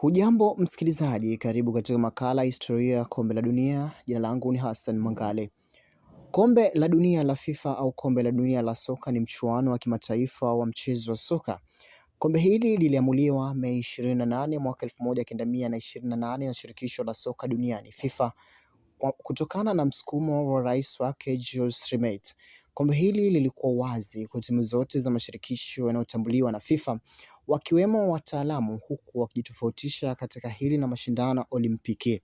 Hujambo msikilizaji, karibu katika makala historia ya kombe la dunia. Jina langu ni Hassan Mangale. Kombe la dunia la FIFA au kombe la dunia la soka ni mchuano wa kimataifa wa mchezo wa soka. Kombe hili liliamuliwa Mei 28 mwaka 1928 na shirikisho la soka duniani FIFA kutokana na msukumo wa rais wake Jules Rimet. Kombe hili lilikuwa wazi kwa timu zote za mashirikisho yanayotambuliwa na FIFA, wakiwemo wataalamu, huku wakijitofautisha katika hili na mashindano ya Olimpiki.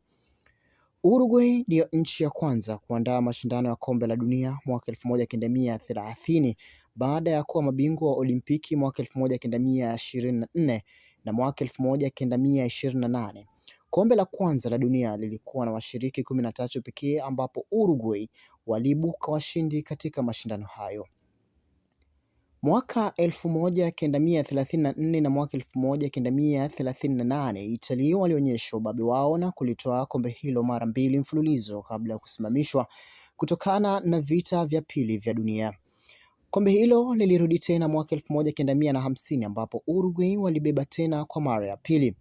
Uruguay ndiyo nchi ya kwanza kuandaa mashindano ya kombe la dunia mwaka 1930 baada ya kuwa mabingwa wa Olimpiki mwaka 1924 na mwaka 1928. Kombe la kwanza la dunia lilikuwa na washiriki 13 pekee, ambapo Uruguay waliibuka washindi katika mashindano hayo. Mwaka 1934 na mwaka 1938 Italia walionyesha ubabe wao na kulitoa kombe hilo mara mbili mfululizo kabla ya kusimamishwa kutokana na vita vya pili vya dunia. Kombe hilo lilirudi tena mwaka 1950 ambapo Uruguay walibeba tena kwa mara ya pili.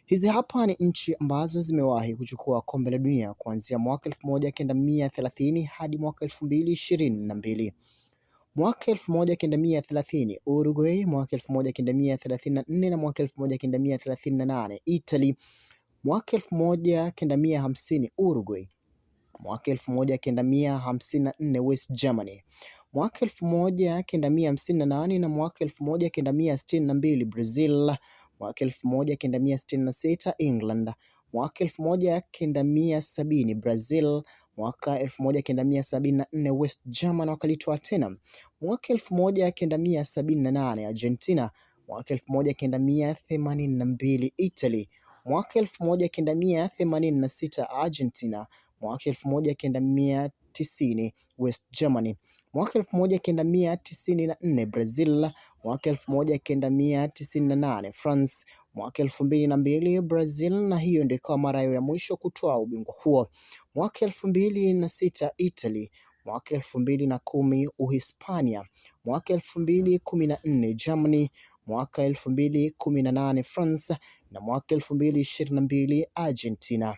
Hizi hapa ni nchi ambazo zimewahi kuchukua kombe la dunia kuanzia mwaka 1930 hadi mwaka 2022. Mwaka 1930 Uruguay, mwaka 1934 na mwaka 1938 Italy, mwaka 1950 Uruguay, mwaka 1954 West Germany, mwaka 1958 na mwaka 1962 Brazil, mwaka 1966 England, mwaka 1970 Brazil, mwaka 1974 West Germany wakalitoa tena, mwaka 1978 Argentina, mwaka 1982 Italy, mwaka 1986 Argentina, mwaka 1990 West Germany, mwaka 1994 Brazil, mwaka 1998 France, mwaka 2002 Brazil, na hiyo ndio ikawa mara ya mwisho kutoa ubingwa huo. Mwaka 2006 Italy, mwaka 2010 Uhispania, mwaka 2014 Germany, mwaka 2018 France na mwaka 2022 Argentina.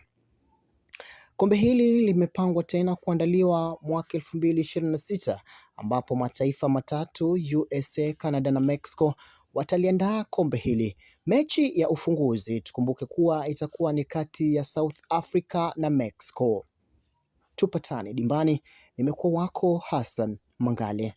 Kombe hili limepangwa tena kuandaliwa mwaka 2026 ambapo mataifa matatu USA, Canada na Mexico wataliandaa kombe hili. Mechi ya ufunguzi tukumbuke kuwa itakuwa ni kati ya South Africa na Mexico. Tupatane dimbani. Nimekuwa wako Hassan Mangale.